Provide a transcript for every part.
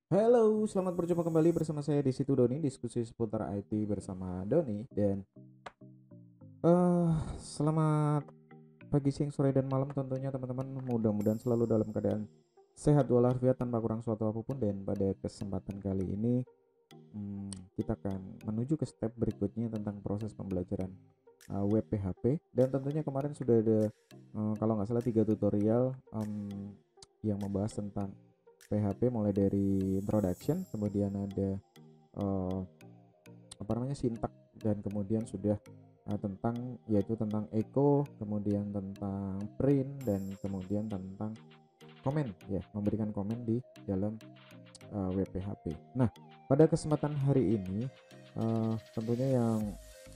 Halo, selamat berjumpa kembali bersama saya di situ Doni, diskusi seputar IT bersama Doni dan selamat pagi, siang, sore dan malam tentunya teman-teman. Mudah-mudahan selalu dalam keadaan sehat walafiat tanpa kurang suatu apapun dan pada kesempatan kali ini kita akan menuju ke step berikutnya tentang proses pembelajaran web PHP dan tentunya kemarin sudah ada kalau nggak salah 3 tutorial yang membahas tentang PHP mulai dari introduction, kemudian ada eh, apa namanya sintak dan kemudian sudah tentang yaitu tentang echo, kemudian tentang print dan kemudian tentang komen ya, memberikan komen di dalam web PHP. Nah, pada kesempatan hari ini tentunya yang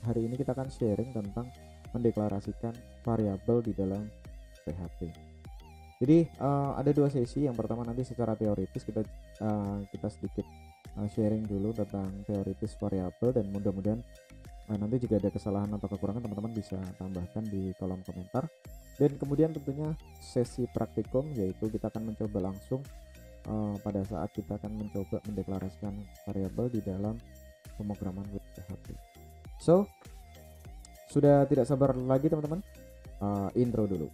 hari ini kita akan sharing tentang mendeklarasikan variabel di dalam PHP. Jadi ada dua sesi. Yang pertama nanti secara teoritis kita sedikit sharing dulu tentang teoritis variabel dan mudah-mudahan nanti jika ada kesalahan atau kekurangan teman-teman bisa tambahkan di kolom komentar. Dan kemudian tentunya sesi praktikum yaitu kita akan mencoba langsung pada saat kita akan mencoba mendeklarasikan variabel di dalam pemrograman web PHP. So, sudah tidak sabar lagi teman-teman, intro dulu.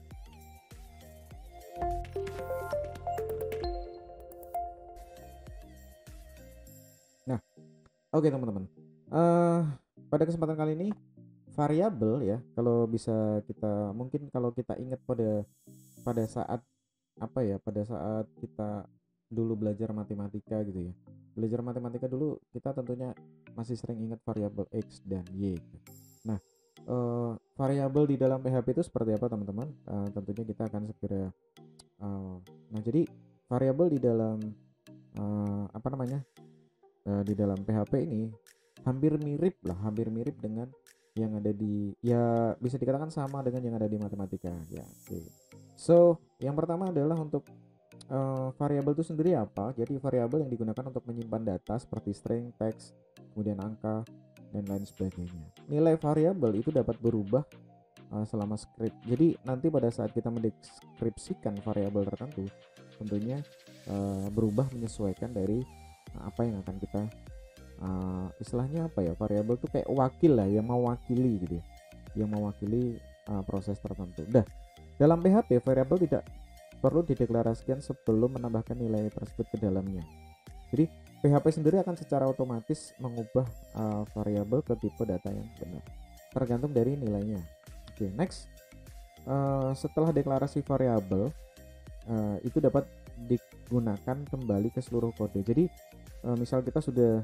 Nah, oke teman-teman. Uh, pada kesempatan kali ini variabel ya, kalau bisa kita mungkin kalau kita ingat pada saat apa ya, pada saat kita dulu belajar matematika gitu ya. Belajar matematika dulu kita tentunya masih sering ingat variabel x dan y. Nah, variabel di dalam PHP itu seperti apa teman-teman? Tentunya kita akan segera nah jadi variabel di dalam apa namanya? Di dalam PHP ini hampir mirip dengan yang ada di ya bisa dikatakan sama dengan yang ada di matematika ya. Oke. So, yang pertama adalah untuk variabel itu sendiri apa? Jadi variabel yang digunakan untuk menyimpan data seperti string, teks, kemudian angka dan lain sebagainya. Nilai variabel itu dapat berubah selama script. Jadi nanti pada saat kita mendeskripsikan variabel tertentu, tentunya berubah menyesuaikan dari apa yang akan kita istilahnya apa ya, variabel tuh kayak wakil lah yang mewakili gitu ya, yang mewakili proses tertentu. Dah, dalam PHP variabel tidak perlu dideklarasikan sebelum menambahkan nilai tersebut ke dalamnya. Jadi PHP sendiri akan secara otomatis mengubah variabel ke tipe data yang benar tergantung dari nilainya. Oke, next. Setelah deklarasi variabel itu dapat digunakan kembali ke seluruh kode. Jadi misal kita sudah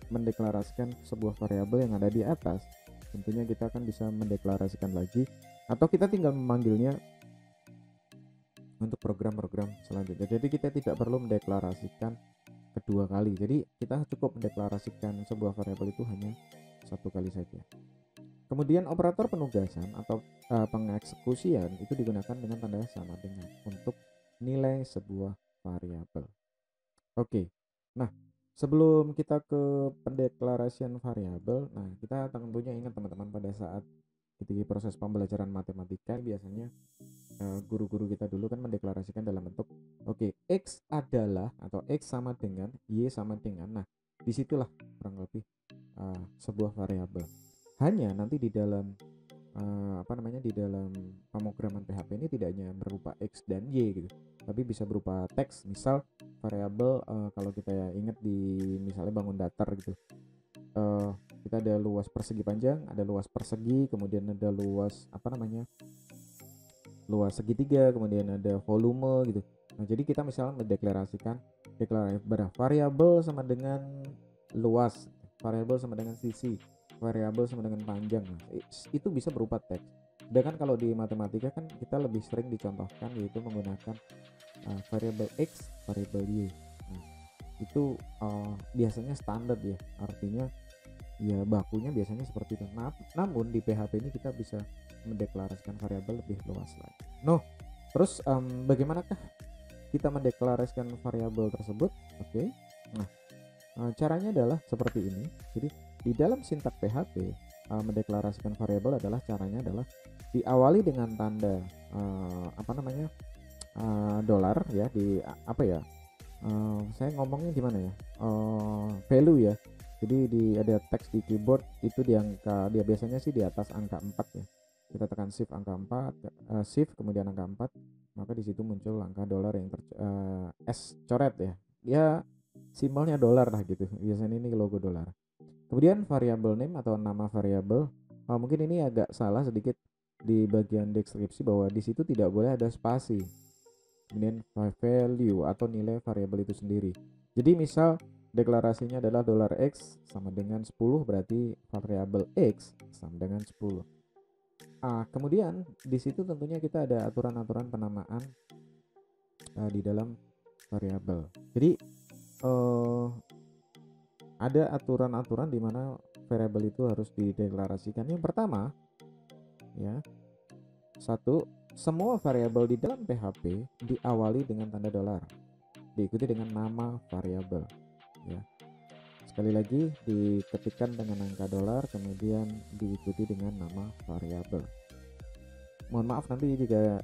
mendeklarasikan sebuah variabel yang ada di atas, tentunya kita akan bisa mendeklarasikan lagi atau kita tinggal memanggilnya untuk program-program selanjutnya. Jadi kita tidak perlu mendeklarasikan kedua kali. Jadi kita cukup mendeklarasikan sebuah variabel itu hanya satu kali saja. Kemudian operator penugasan atau pengeksekusian itu digunakan dengan tanda sama dengan untuk nilai sebuah variabel. Oke. Nah, sebelum kita ke pendeklarasian variabel, nah kita tentunya ingat teman-teman pada saat ketika proses pembelajaran matematika biasanya guru-guru kita dulu kan mendeklarasikan dalam bentuk oke, x adalah atau x sama dengan y sama dengan. Nah, disitulah kurang lebih sebuah variabel. Hanya nanti di dalam apa namanya di dalam pemrograman PHP ini tidak hanya berupa x dan y gitu, tapi bisa berupa teks. Misal variabel kalau kita ingat di misalnya bangun datar gitu, uh, kita ada luas persegi panjang, ada luas persegi, kemudian ada luas apa namanya luas segitiga, kemudian ada volume gitu. Nah, jadi kita misalnya mendeklarasikan deklarasi variabel sama dengan luas, variabel sama dengan sisi, variabel sama dengan panjang. Nah, itu bisa berupa teks. Sedangkan kalau di matematika kan kita lebih sering dicontohkan yaitu menggunakan variabel x, variabel y. Nah, itu biasanya standar ya, artinya ya bakunya biasanya seperti itu. Namun di PHP ini kita bisa mendeklarasikan variabel lebih luas lagi. Terus bagaimanakah kita mendeklarasikan variabel tersebut? Oke. Nah, caranya adalah seperti ini. Jadi di dalam sintak PHP mendeklarasikan variabel adalah caranya adalah diawali dengan tanda apa namanya dolar ya, di apa ya Saya ngomongnya gimana ya, value ya. Jadi ada teks di keyboard itu di angka, dia biasanya sih di atas angka 4 ya. Kita tekan shift angka 4, shift kemudian angka 4, maka di situ muncul angka dolar yang S coret ya. Dia simbolnya dolar lah gitu. Biasanya ini logo dolar. Kemudian variable name atau nama variabel, mungkin ini agak salah sedikit di bagian deskripsi bahwa di situ tidak boleh ada spasi. Kemudian value atau nilai variabel itu sendiri. Jadi misal deklarasinya adalah dolar X sama dengan 10, berarti variabel X sama dengan 10. Kemudian di situ tentunya kita ada aturan-aturan penamaan di dalam variabel. Jadi ada aturan-aturan di mana variabel itu harus dideklarasikan. Yang pertama, ya, satu, semua variabel di dalam PHP diawali dengan tanda dolar, diikuti dengan nama variabel. Ya, sekali lagi diketikkan dengan angka dolar, kemudian diikuti dengan nama variabel. Mohon maaf nanti jika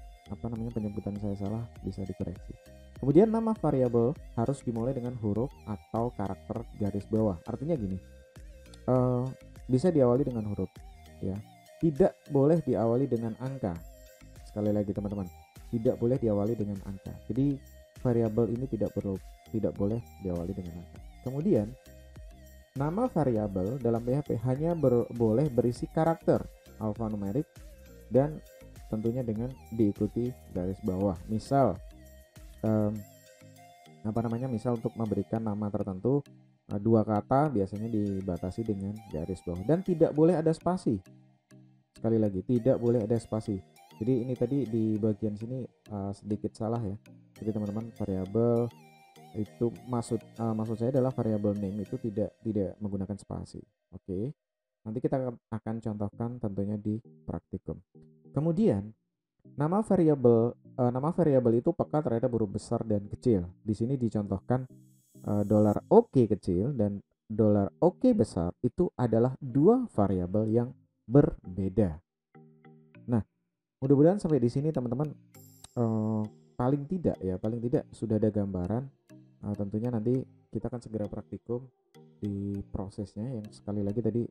penyebutan saya salah bisa dikoreksi. Kemudian nama variabel harus dimulai dengan huruf atau karakter garis bawah. Artinya gini, bisa diawali dengan huruf, ya. Tidak boleh diawali dengan angka. Sekali lagi teman-teman, tidak boleh diawali dengan angka. Jadi variabel ini tidak boleh diawali dengan angka. Kemudian nama variabel dalam PHP hanya boleh berisi karakter alfanumerik dan tentunya dengan diikuti garis bawah. Misal misal untuk memberikan nama tertentu, dua kata biasanya dibatasi dengan garis bawah dan tidak boleh ada spasi. Sekali lagi, tidak boleh ada spasi. Jadi ini tadi di bagian sini sedikit salah ya. Jadi teman-teman, variabel itu maksud saya adalah variabel name itu tidak menggunakan spasi. Oke. Nanti kita akan contohkan tentunya di praktikum. Kemudian nama variabel itu peka terhadap huruf besar dan kecil. Di sini dicontohkan dolar $OK kecil dan dolar $OK besar itu adalah dua variabel yang berbeda. Nah, mudah-mudahan sampai di sini teman-teman paling tidak sudah ada gambaran. Tentunya nanti kita akan segera praktikum di prosesnya yang sekali lagi tadi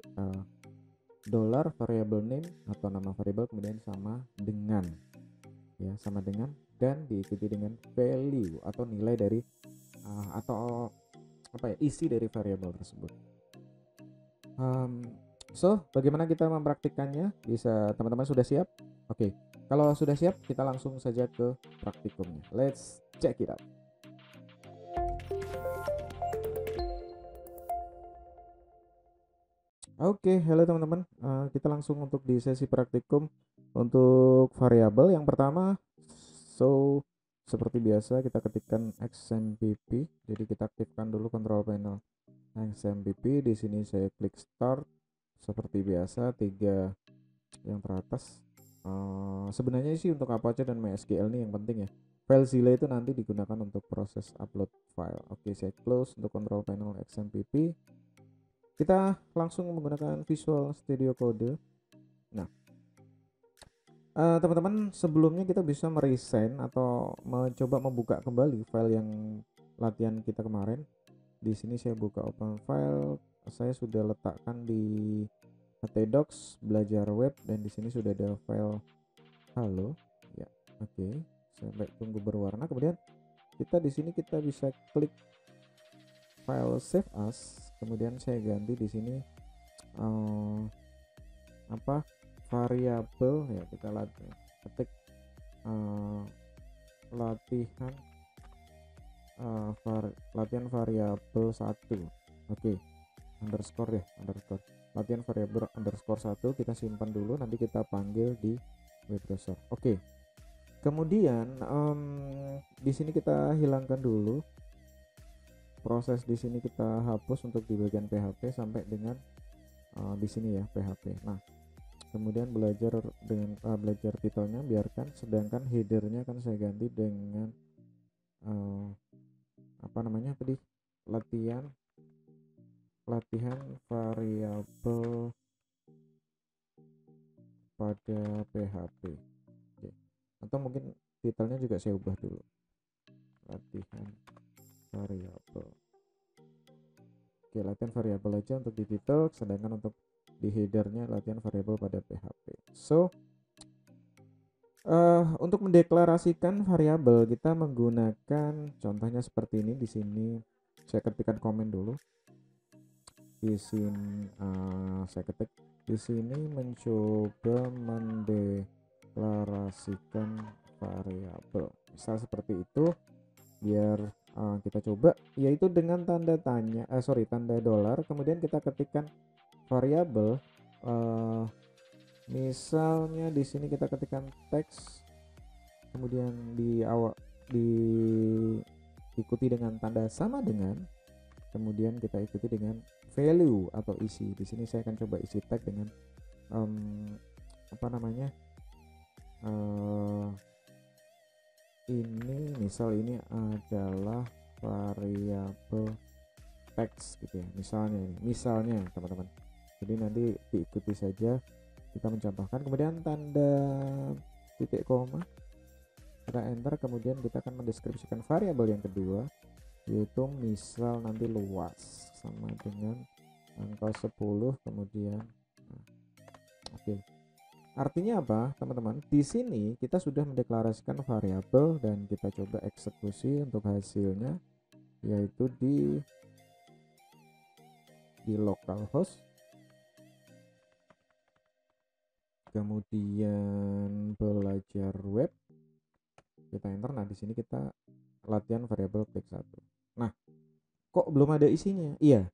dolar variable name atau nama variabel kemudian sama dengan dan diikuti dengan value atau nilai dari atau isi dari variabel tersebut. So bagaimana kita mempraktikkannya? Bisa teman-teman sudah siap? Oke, kalau sudah siap kita langsung saja ke praktikumnya. Let's check it out. Oke, halo teman-teman. Kita langsung untuk di sesi praktikum untuk variabel. Yang pertama, seperti biasa kita ketikkan XMPP. Jadi kita aktifkan dulu control panel XMPP. Di sini saya klik start. Seperti biasa, 3 yang teratas. Sebenarnya sih untuk Apache dan MySQL nih yang penting ya. FileZilla itu nanti digunakan untuk proses upload file. Oke, saya close untuk control panel XMPP. Kita langsung menggunakan Visual Studio Code. Nah, teman-teman, sebelumnya kita bisa meresign atau mencoba membuka kembali file yang latihan kita kemarin. Di sini saya buka open file, saya sudah letakkan di htdocs belajar web dan di sini sudah ada file halo. Ya, oke. Sampai tunggu berwarna. Kemudian kita di sini kita bisa klik file save as. Kemudian saya ganti di sini variabel ya, kita ketik latihan variabel 1. Oke, underscore latihan variabel underscore 1 kita simpan dulu, nanti kita panggil di web browser. Oke, kemudian di sini kita hilangkan dulu proses, di sini kita hapus untuk di bagian PHP sampai dengan di sini ya PHP. Nah, kemudian belajar titelnya biarkan, sedangkan headernya kan saya ganti dengan latihan variabel pada PHP. Oke. Atau mungkin titelnya juga saya ubah dulu, latihan variabel variabel aja untuk di title, sedangkan untuk di headernya latihan variabel pada PHP. So untuk mendeklarasikan variabel kita menggunakan contohnya seperti ini. Di sini saya ketikkan komen dulu. Di sini saya ketik di sini mencoba mendeklarasikan variabel. Misal seperti itu, biar kita coba, yaitu dengan tanda tanda dolar, kemudian kita ketikkan variabel. Misalnya di sini kita ketikkan teks, kemudian diikuti dengan tanda sama dengan, kemudian kita ikuti dengan value atau isi. Di sini saya akan coba isi tag dengan ini misal ini adalah variabel teks gitu ya, misalnya teman-teman. Jadi nanti diikuti saja, kita mencontohkan, kemudian tanda titik koma, kita enter, kemudian kita akan mendeskripsikan variabel yang kedua, yaitu misal nanti luas sama dengan angka 10, kemudian oke. Artinya apa, teman-teman? Di sini kita sudah mendeklarasikan variabel dan kita coba eksekusi untuk hasilnya, yaitu di localhost, kemudian belajar web, kita enter. Nah, di sini kita latihan variabel klik 1. Nah, kok belum ada isinya? Iya,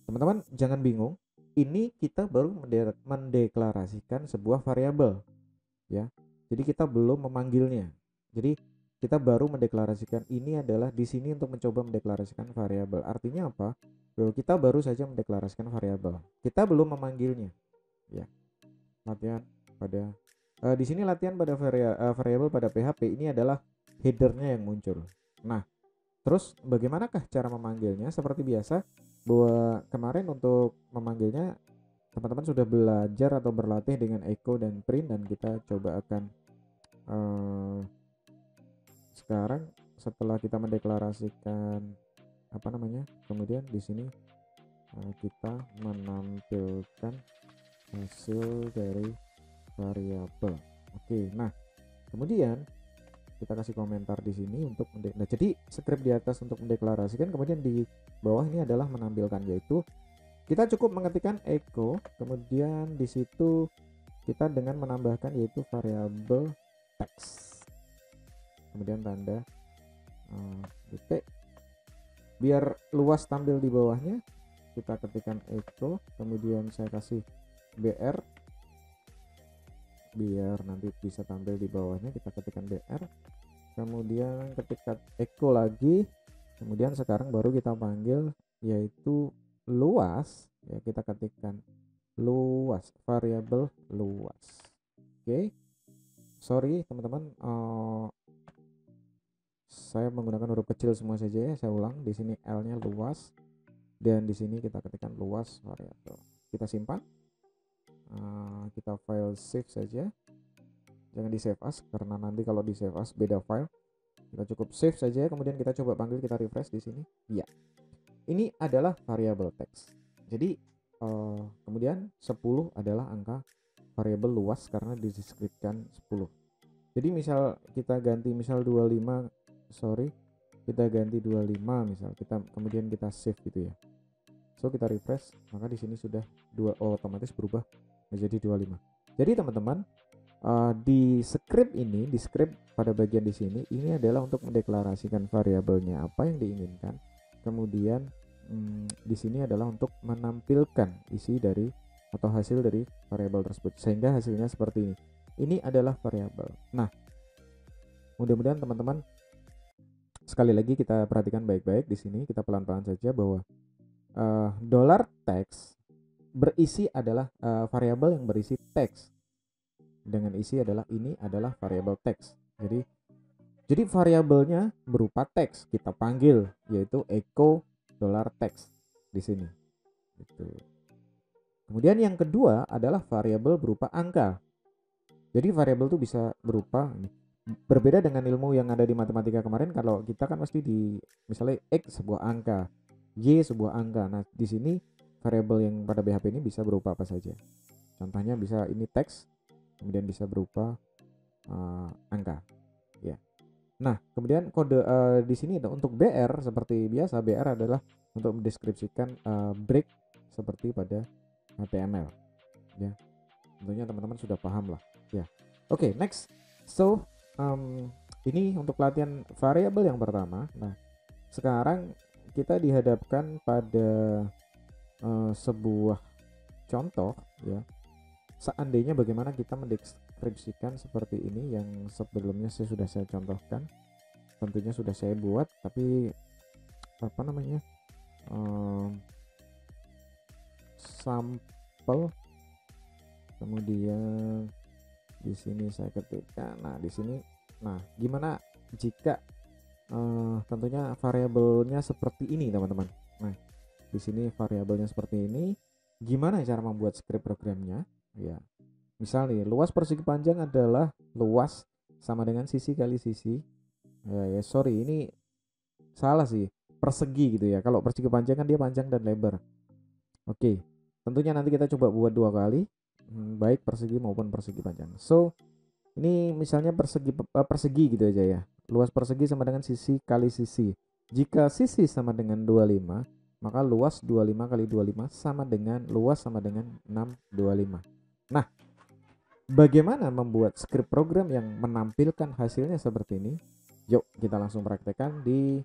teman-teman jangan bingung. Ini kita baru mendeklarasikan sebuah variabel ya. Jadi kita belum memanggilnya. Jadi kita baru mendeklarasikan ini adalah di sini untuk mencoba mendeklarasikan variabel. Artinya apa? Kita baru saja mendeklarasikan variabel. Kita belum memanggilnya. Ya. Latihan pada di sini latihan pada variabel pada PHP ini adalah headernya yang muncul. Nah, terus bagaimanakah cara memanggilnya? Seperti biasa, bahwa kemarin untuk memanggilnya teman-teman sudah belajar atau berlatih dengan echo dan print, dan kita coba akan sekarang setelah kita mendeklarasikan kemudian di sini kita menampilkan hasil dari variabel. Oke, nah kemudian kita kasih komentar di sini untuk jadi script di atas untuk mendeklarasikan, kemudian di bawah ini adalah menampilkan, yaitu kita cukup mengetikkan echo, kemudian di situ kita dengan menambahkan yaitu variabel teks, kemudian tanda titik, biar luas tampil di bawahnya kita ketikkan echo, kemudian saya kasih br biar nanti bisa tampil di bawahnya, kita ketikkan br, kemudian ketika echo lagi, kemudian sekarang baru kita panggil yaitu luas ya, kita ketikkan luas, variabel luas. Oke, sorry teman-teman, saya menggunakan huruf kecil semua saja ya. Saya ulang, di sini L-nya luas, dan di sini kita ketikkan luas variabel. Kita simpan, kita file save saja, jangan di save as karena nanti kalau di save as beda file. Kita cukup save saja, kemudian kita coba panggil, kita refresh di sini. Ya, ini adalah variabel teks. Jadi kemudian 10 adalah angka variabel luas karena dideskripsikan 10. Jadi misal kita ganti misal 25, kita ganti 25 misal, kemudian kita save gitu ya. So kita refresh, maka di sini sudah otomatis berubah menjadi 25. Jadi teman-teman, di script pada bagian di sini ini adalah untuk mendeklarasikan variabelnya apa yang diinginkan. Kemudian di sini adalah untuk menampilkan isi dari atau hasil dari variabel tersebut, sehingga hasilnya seperti ini. Ini adalah variabel. Nah, mudah-mudahan teman-teman sekali lagi kita perhatikan baik-baik di sini, kita pelan-pelan saja bahwa dollar text berisi adalah variabel yang berisi teks dengan isi adalah ini adalah variabel teks. Jadi variabelnya berupa teks, kita panggil yaitu echo dollar text di sini. Gitu. Kemudian yang kedua adalah variabel berupa angka. Jadi variabel itu bisa berupa berbeda dengan ilmu yang ada di matematika kemarin. Kalau kita kan pasti misalnya x sebuah angka. Y sebuah angka. Nah, di sini variabel yang pada PHP ini bisa berupa apa saja. Contohnya bisa ini teks, kemudian bisa berupa angka, ya. Nah, kemudian kode di sini untuk BR seperti biasa, BR adalah untuk mendeskripsikan break seperti pada HTML, ya. Tentunya teman-teman sudah paham lah, ya. Oke, next. So, ini untuk latihan variabel yang pertama. Nah, sekarang kita dihadapkan pada sebuah contoh, ya. Seandainya bagaimana kita mendeskripsikan seperti ini yang sebelumnya sudah saya contohkan, tentunya sudah saya buat, tapi apa namanya, sampel, kemudian di sini saya ketikkan. Nah, di sini, nah gimana jika tentunya variabelnya seperti ini, teman-teman. Nah, di sini variabelnya seperti ini. Gimana cara membuat script programnya? Ya, misal nih, luas persegi panjang adalah luas sama dengan sisi kali sisi. Ya, sorry, ini salah sih, persegi gitu ya. Kalau persegi panjang kan dia panjang dan lebar. Oke, tentunya nanti kita coba buat dua kali, baik persegi maupun persegi panjang. So, ini misalnya persegi gitu aja ya. Luas persegi sama dengan sisi kali sisi. Jika sisi sama dengan 25, maka luas 25 kali 25 sama dengan luas sama dengan 625. Nah, bagaimana membuat script program yang menampilkan hasilnya seperti ini? Yuk, kita langsung praktekkan di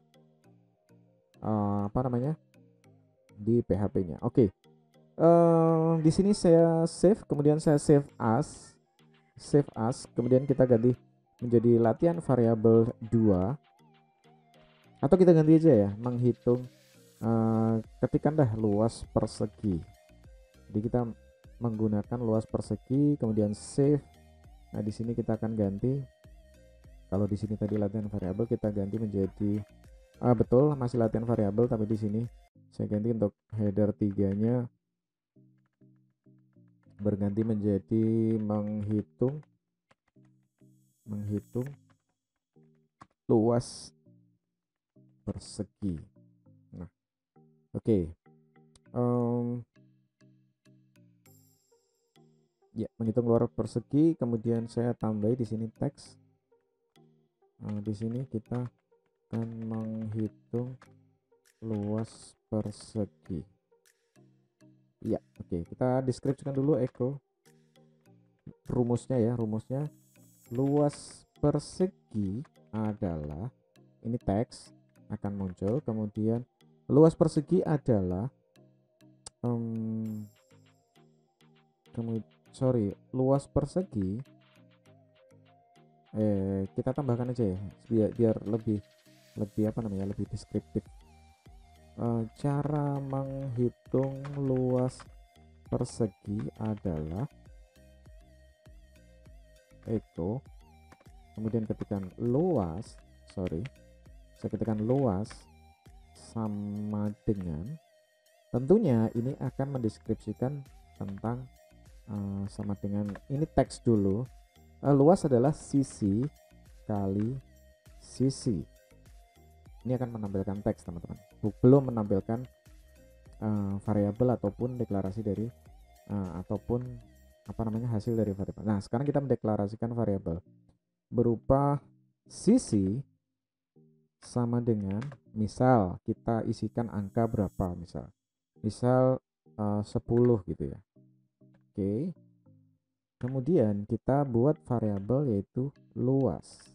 apa namanya? Di PHP-nya. Oke. Di sini saya save, kemudian saya save as, kemudian kita ganti menjadi latihan variabel 2, atau kita ganti aja ya, menghitung, ketikkan dah luas persegi. Jadi kita menggunakan luas persegi, kemudian save. Nah, di sini kita akan ganti, kalau di sini tadi latihan variabel, kita ganti menjadi betul masih latihan variabel, tapi di sini saya ganti untuk header 3-nya berganti menjadi menghitung luas persegi. Nah, oke. Ya, menghitung luas persegi, kemudian saya tambahi di sini teks. Di sini kita akan menghitung luas persegi. Ya, oke. Kita deskripsikan dulu echo rumusnya ya. Rumusnya luas persegi adalah, ini teks akan muncul, kemudian luas persegi adalah luas persegi, kita tambahkan aja ya biar lebih apa namanya, lebih deskriptif. Cara menghitung luas persegi adalah echo, kemudian ketikkan luas, saya ketikkan luas sama dengan, tentunya ini akan mendeskripsikan tentang sama dengan, ini teks dulu, luas adalah sisi kali sisi. Ini akan menampilkan teks, teman-teman, belum menampilkan variabel ataupun deklarasi dari ataupun apa namanya, hasil dari variabel. Nah, sekarang kita mendeklarasikan variabel berupa sisi sama dengan, misal kita isikan angka berapa, misal 10 gitu ya. Oke. Kemudian kita buat variabel yaitu luas.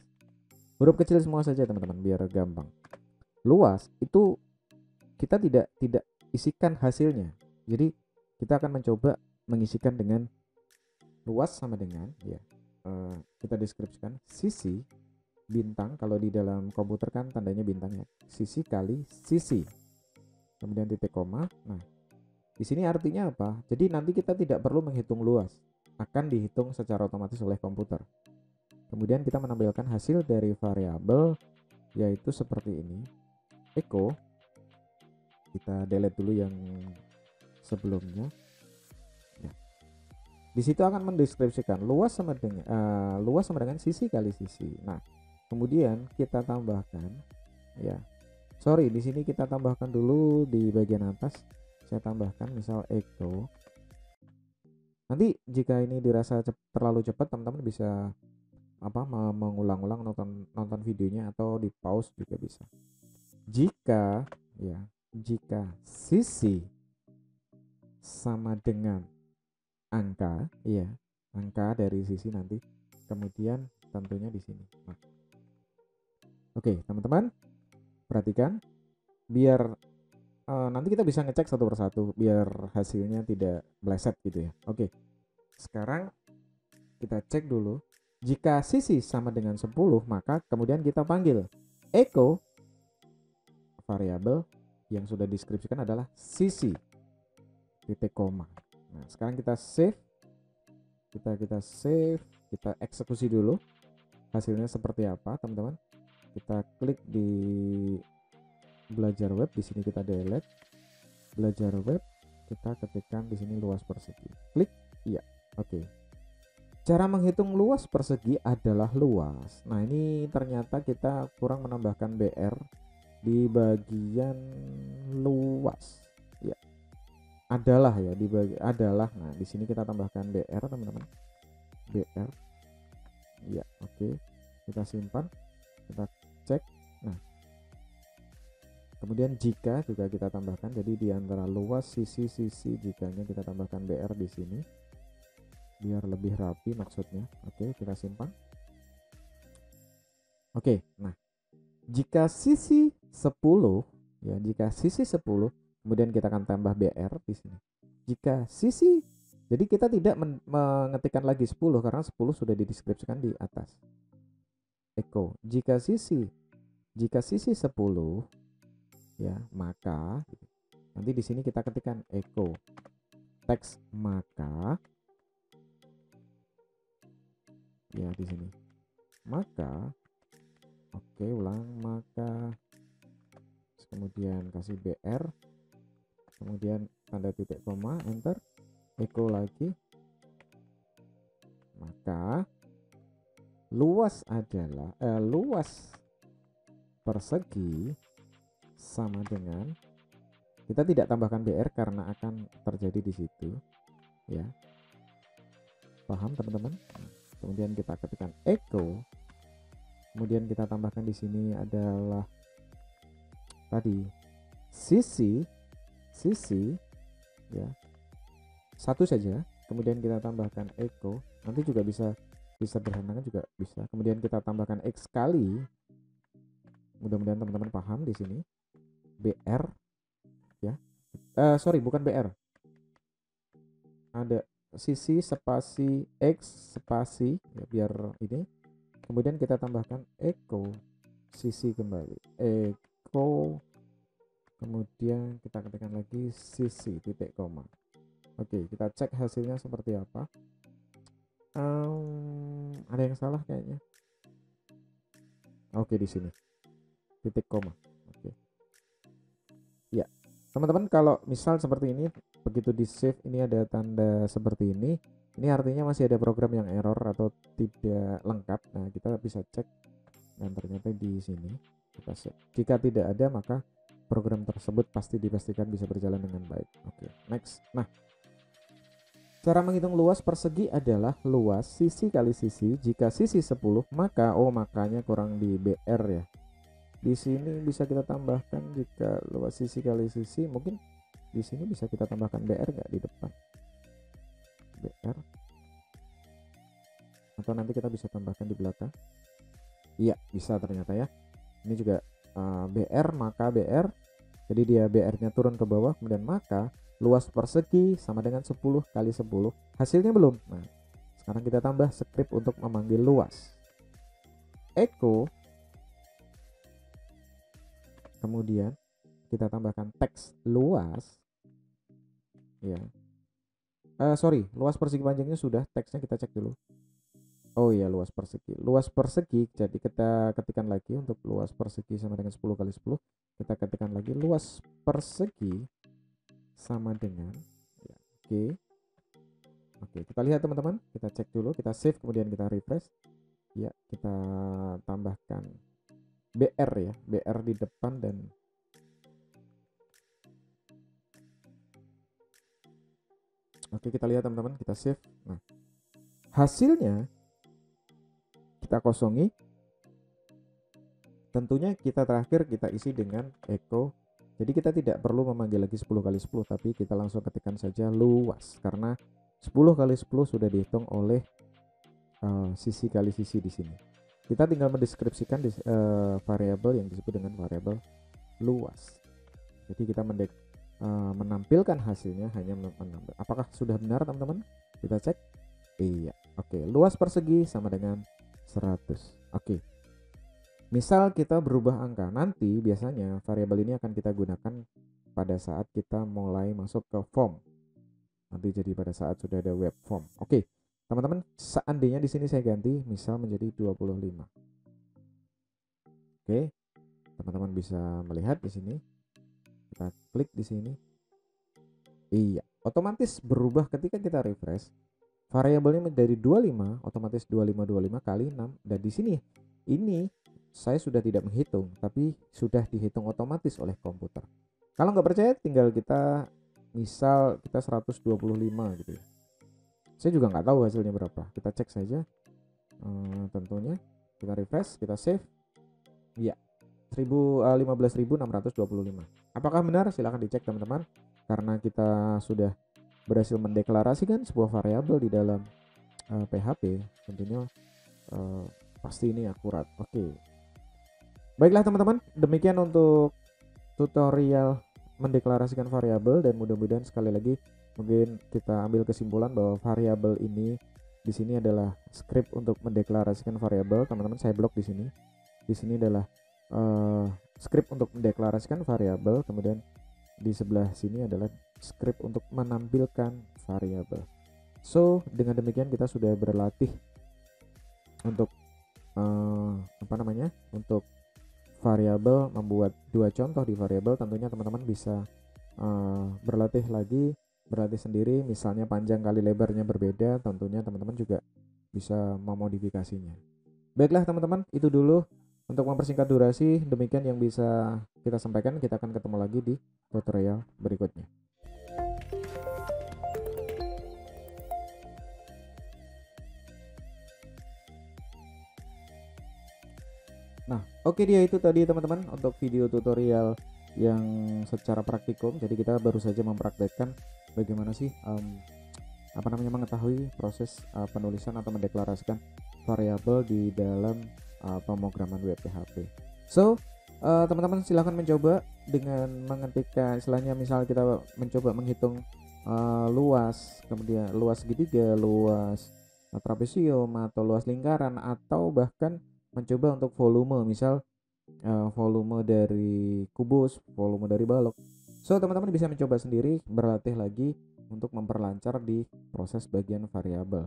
Huruf kecil semua saja, teman-teman, biar gampang. Luas itu kita tidak isikan hasilnya. Jadi kita akan mencoba mengisikan dengan luas sama dengan, ya, kita deskripsikan sisi bintang, kalau di dalam komputer kan tandanya bintang ya, sisi kali sisi, kemudian titik koma. Nah, di sini artinya apa? Jadi nanti kita tidak perlu menghitung luas, akan dihitung secara otomatis oleh komputer. Kemudian kita menampilkan hasil dari variabel yaitu seperti ini. Echo, kita delete dulu yang sebelumnya. Ya. Di situ akan mendeskripsikan luas sama dengan sisi kali sisi. Nah, kemudian kita tambahkan ya Sorry, di sini kita tambahkan dulu di bagian atas. Saya tambahkan misal echo. Nanti jika ini dirasa terlalu cepat, teman-teman bisa mengulang-ulang nonton videonya atau di pause juga bisa. Jika ya, jika sisi sama dengan angka, ya, angka dari sisi nanti, kemudian tentunya di sini. Nah, oke, teman-teman, perhatikan biar nanti kita bisa ngecek satu persatu biar hasilnya tidak meleset gitu ya. Oke, sekarang kita cek dulu. Jika sisi sama dengan 10, maka kemudian kita panggil echo variabel yang sudah deskripsikan adalah sisi titik koma. Nah, sekarang kita save, kita save, kita eksekusi dulu hasilnya seperti apa, teman-teman. Kita klik di belajar web, di sini kita delete belajar web, kita ketikkan di sini luas persegi, klik iya. Oke, cara menghitung luas persegi adalah luas. Nah, ini ternyata kita kurang menambahkan BR di bagian luas ya, adalah ya di adalah. Nah, di sini kita tambahkan BR, teman-teman, BR ya. Oke, kita simpan, kita cek. Nah, kemudian jika juga kita tambahkan, jadi di antara luas sisi jikanya kita tambahkan BR di sini biar lebih rapi maksudnya. Oke, kita simpan. Oke, nah jika sisi 10 ya, jika sisi 10 kemudian kita akan tambah BR di sini. Jika sisi, jadi kita tidak mengetikkan lagi 10 karena 10 sudah dideskripsikan di atas. Echo, jika sisi 10 ya, maka nanti di sini kita ketikkan echo teks maka ya, di sini maka. Oke, ulang, maka, kemudian kasih BR, kemudian tanda titik koma, enter, echo lagi, maka luas adalah luas persegi sama dengan, kita tidak tambahkan BR karena akan terjadi di situ ya, paham teman-teman. Kemudian kita ketikkan echo, kemudian kita tambahkan di sini adalah tadi sisi ya, satu saja, kemudian kita tambahkan echo, nanti juga bisa disederhanakan juga bisa, kemudian kita tambahkan X kali, mudah-mudahan teman-teman paham di sini, BR ya, sorry bukan BR, ada sisi spasi X spasi ya, biar ini, kemudian kita tambahkan echo sisi kembali, echo, kemudian kita ketikkan lagi sisi titik koma. Oke, kita cek hasilnya seperti apa. Ada yang salah kayaknya. Oke, di sini titik koma. Oke ya, teman-teman, kalau misal seperti ini, begitu di save ini ada tanda seperti ini artinya masih ada program yang error atau tidak lengkap. Nah, kita bisa cek dan ternyata di sini kita save. Jika tidak ada, maka program tersebut pasti dipastikan bisa berjalan dengan baik. Oke, next. Nah, cara menghitung luas persegi adalah luas sisi kali sisi. Jika sisi 10, maka makanya kurang di BR ya. Di sini bisa kita tambahkan, jika luas sisi kali sisi, mungkin di sini bisa kita tambahkan BR nggak di depan, BR, atau nanti kita bisa tambahkan di belakang. Iya, bisa ternyata ya. Ini juga BR, maka BR, jadi dia BR-nya turun ke bawah, kemudian maka luas persegi sama dengan 10 kali 10. Hasilnya belum. Nah, sekarang kita tambah script untuk memanggil luas. Echo, kemudian kita tambahkan teks luas ya. Sorry, luas persegi panjangnya sudah, teksnya kita cek dulu. Oh iya, luas persegi, jadi kita ketikkan lagi untuk luas persegi sama dengan 10 kali 10, kita ketikkan lagi luas persegi sama dengan ya, oke, kita lihat teman-teman, kita cek dulu, kita save, kemudian kita refresh ya, kita tambahkan BR ya, BR di depan dan Oke, kita lihat teman-teman, kita save. Nah, hasilnya kita kosongi. Tentunya kita terakhir kita isi dengan echo. Jadi kita tidak perlu memanggil lagi 10 kali 10, tapi kita langsung ketikkan saja luas, karena 10 kali 10 sudah dihitung oleh sisi kali sisi di sini. Kita tinggal mendeskripsikan variabel yang disebut dengan variabel luas. Jadi kita menampilkan hasilnya hanya menambah. Apakah sudah benar teman-teman? Kita cek. Iya. Oke, luas persegi sama dengan 100. Oke. Misal kita berubah angka, nanti biasanya variabel ini akan kita gunakan pada saat kita mulai masuk ke form. Nanti jadi pada saat sudah ada web form. Oke, teman-teman, seandainya di sini saya ganti misal menjadi 25. Oke, teman-teman bisa melihat di sini. Kita klik di sini. Iya, otomatis berubah ketika kita refresh. Variabelnya menjadi 25, otomatis 25 kali 6, dan di sini ini saya sudah tidak menghitung, tapi sudah dihitung otomatis oleh komputer. Kalau nggak percaya, tinggal kita misal kita 125 gitu ya. Saya juga nggak tahu hasilnya berapa. Kita cek saja. Tentunya kita refresh, kita save. Iya, 15.625. Apakah benar? Silahkan dicek teman-teman. Karena kita sudah berhasil mendeklarasikan sebuah variabel di dalam PHP, tentunya pasti ini akurat. Oke. Baiklah teman-teman, demikian untuk tutorial mendeklarasikan variabel, dan mudah-mudahan sekali lagi mungkin kita ambil kesimpulan bahwa variabel ini di sini adalah script untuk mendeklarasikan variabel. Teman-teman, saya blok di sini. Di sini adalah script untuk mendeklarasikan variabel, kemudian di sebelah sini adalah script untuk menampilkan variabel. So, dengan demikian kita sudah berlatih untuk untuk variabel, membuat dua contoh di variabel. Tentunya teman-teman bisa berlatih lagi, berlatih sendiri, misalnya panjang kali lebarnya berbeda, tentunya teman-teman juga bisa memodifikasinya. Baiklah teman-teman, itu dulu untuk mempersingkat durasi. Demikian yang bisa kita sampaikan. Kita akan ketemu lagi di tutorial berikutnya. Nah, oke, dia itu tadi teman-teman untuk video tutorial yang secara praktikum. Jadi kita baru saja mempraktekkan bagaimana sih mengetahui proses penulisan atau mendeklarasikan variabel di dalam pemrograman web PHP. So, teman-teman silahkan mencoba dengan mengetikkan, istilahnya misal kita mencoba menghitung luas, kemudian luas segitiga, luas trapesium, atau luas lingkaran, atau bahkan mencoba untuk volume, misal volume dari kubus, volume dari balok. So, teman-teman bisa mencoba sendiri, berlatih lagi untuk memperlancar di proses bagian variabel.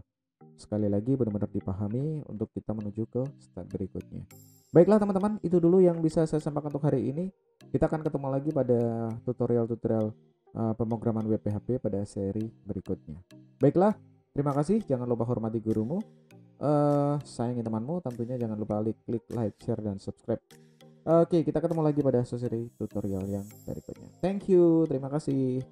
Sekali lagi benar-benar dipahami untuk kita menuju ke step berikutnya. Baiklah teman-teman, itu dulu yang bisa saya sampaikan untuk hari ini. Kita akan ketemu lagi pada tutorial-tutorial pemrograman web PHP pada seri berikutnya. Baiklah, terima kasih. Jangan lupa hormati gurumu, sayangi temanmu. Tentunya jangan lupa klik like, share, dan subscribe. Oke, kita ketemu lagi pada seri tutorial yang berikutnya. Thank you, terima kasih.